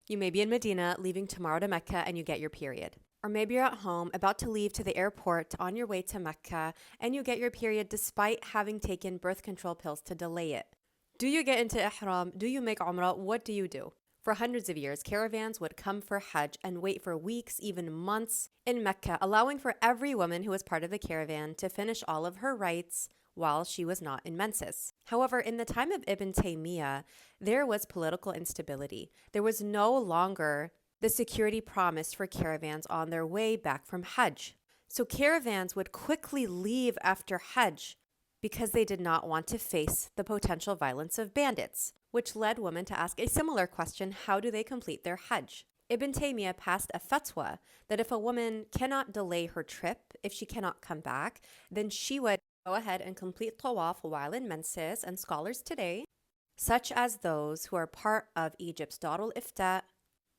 You may be in Medina, leaving tomorrow to Mecca, and you get your period. Or maybe you're at home, about to leave to the airport on your way to Mecca, and you get your period despite having taken birth control pills to delay it. Do you get into ihram? Do you make umrah? What do you do? For hundreds of years, caravans would come for Hajj and wait for weeks, even months, in Mecca, allowing for every woman who was part of the caravan to finish all of her rites while she was not in menses. However, in the time of Ibn Taymiyyah, there was political instability. There was no longer the security promised for caravans on their way back from Hajj. So caravans would quickly leave after Hajj because they did not want to face the potential violence of bandits, which led women to ask a similar question: how do they complete their Hajj? Ibn Taymiyyah passed a fatwa that if a woman cannot delay her trip, if she cannot come back, then she would go ahead and complete tawaf while in menses, and scholars today, such as those who are part of Egypt's Darul Ifta,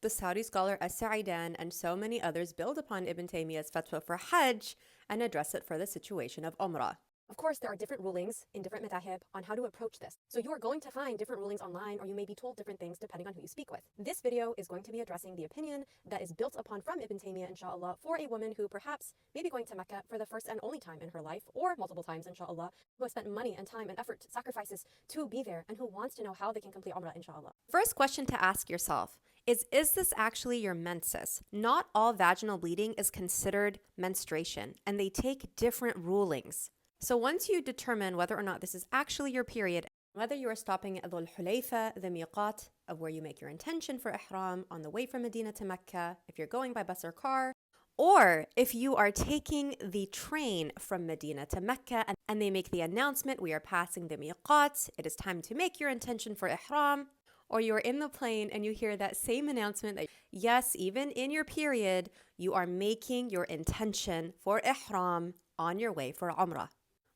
the Saudi scholar As-Sa'idan, and so many others, build upon Ibn Taymiyyah's fatwa for Hajj and address it for the situation of Umrah. Of course, there are different rulings in different madahib on how to approach this. So you are going to find different rulings online, or you may be told different things depending on who you speak with. This video is going to be addressing the opinion that is built upon from Ibn Taymiyyah, inshallah, for a woman who perhaps may be going to Mecca for the first and only time in her life, or multiple times, inshallah, who has spent money and time and effort, sacrifices to be there, and who wants to know how they can complete Umrah, inshallah. First question to ask yourself is this actually your menses? Not all vaginal bleeding is considered menstruation, and they take different rulings. So once you determine whether or not this is actually your period, whether you are stopping at Dhul Hulayfa, the miqat of where you make your intention for ihram on the way from Medina to Mecca, if you're going by bus or car, or if you are taking the train from Medina to Mecca and they make the announcement, we are passing the miqat, it is time to make your intention for ihram, or you're in the plane and you hear that same announcement that yes, even in your period, you are making your intention for ihram on your way for Umrah.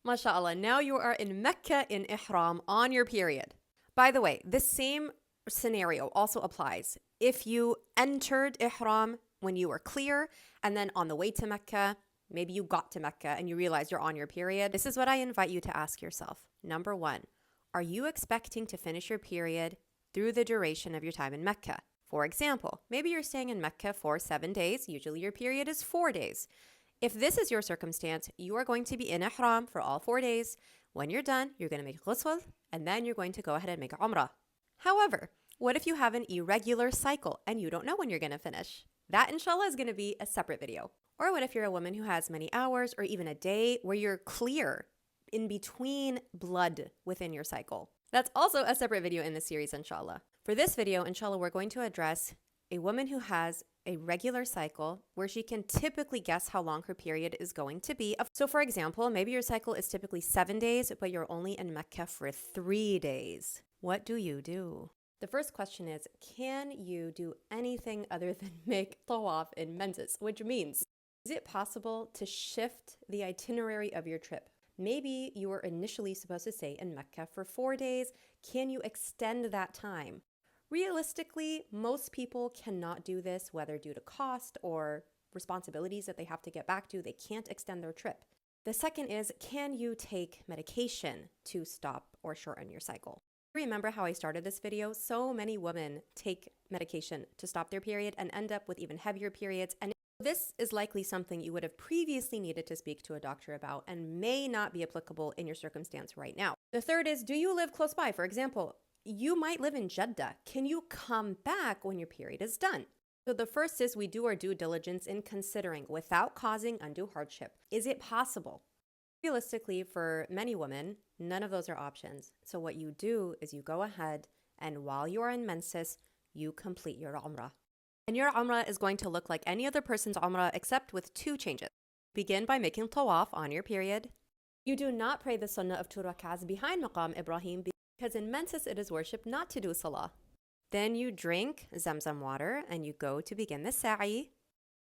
MashaAllah, now you are in Mecca in ihram on your period. By the way, this same scenario also applies if you entered ihram when you were clear, and then on the way to Mecca, maybe you got to Mecca and you realize you're on your period. This is what I invite you to ask yourself. Number one, are you expecting to finish your period through the duration of your time in Mecca? For example, maybe you're staying in Mecca for 7 days. Usually your period is 4 days. If this is your circumstance, you are going to be in ihram for all 4 days. When you're done, you're going to make ghusl, and then you're going to go ahead and make umrah. However, what if you have an irregular cycle and you don't know when you're going to finish? That, inshallah, is going to be a separate video. Or what if you're a woman who has many hours or even a day where you're clear in between blood within your cycle? That's also a separate video in this series, inshallah. For this video, inshallah, we're going to address a woman who has a regular cycle where she can typically guess how long her period is going to be. So for example, maybe your cycle is typically 7 days, but you're only in Mecca for 3 days. What do you do? The first question is, can you do anything other than make tawaf in menses? Which means, is it possible to shift the itinerary of your trip? Maybe you were initially supposed to stay in Mecca for 4 days. Can you extend that time? Realistically, most people cannot do this, whether due to cost or responsibilities that they have to get back to. They can't extend their trip. The second is, can you take medication to stop or shorten your cycle? Remember how I started this video? So many women take medication to stop their period and end up with even heavier periods. And this is likely something you would have previously needed to speak to a doctor about and may not be applicable in your circumstance right now. The third is, do you live close by? For example, you might live in Jeddah. Can you come back when your period is done? So the first is, we do our due diligence in considering without causing undue hardship. Is it possible? Realistically, for many women, none of those are options. So what you do is you go ahead and while you are in menses, you complete your umrah. And your umrah is going to look like any other person's umrah except with 2 changes. Begin by making tawaf on your period. You do not pray the sunnah of 2 rak'ahs behind Maqam Ibrahim because in menses it is worshipped not to do salah. Then you drink Zamzam water and you go to begin the sa'i,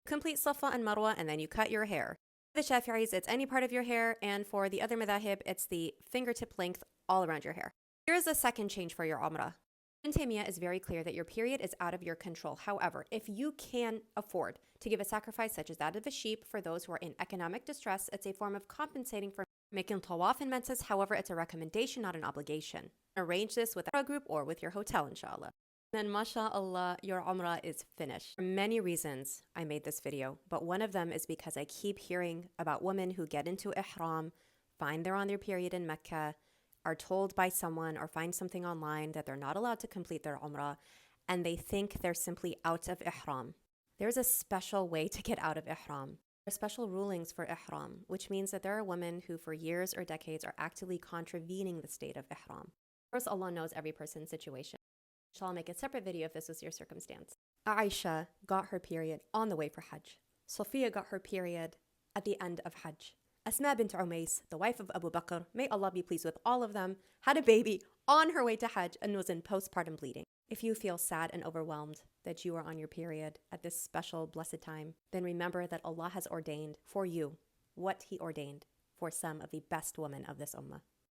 complete Safa and Marwa, and then you cut your hair. For the Shafi'is, it's any part of your hair, and for the other madahib, it's the fingertip length all around your hair. Here's a second change for your umrah. Ibn Taymiyyah is very clear that your period is out of your control. However, if you can afford to give a sacrifice such as that of a sheep for those who are in economic distress, it's a form of compensating for making tawaf in menses. However, it's a recommendation, not an obligation. Arrange this with a group or with your hotel, inshallah. Then mashallah, your Umrah is finished. For many reasons I made this video, but one of them is because I keep hearing about women who get into ihram, find they're on their period in Mecca, are told by someone or find something online that they're not allowed to complete their Umrah, and they think they're simply out of ihram. There's a special way to get out of ihram. There are special rulings for ihram, which means that there are women who for years or decades are actively contravening the state of ihram. Of course, Allah knows every person's situation. I'll make a separate video if this was your circumstance. Aisha got her period on the way for Hajj. Sophia got her period at the end of Hajj. Asma bint Umays, the wife of Abu Bakr, may Allah be pleased with all of them, had a baby on her way to Hajj and was in postpartum bleeding. If you feel sad and overwhelmed that you are on your period at this special blessed time, then remember that Allah has ordained for you what He ordained for some of the best women of this ummah.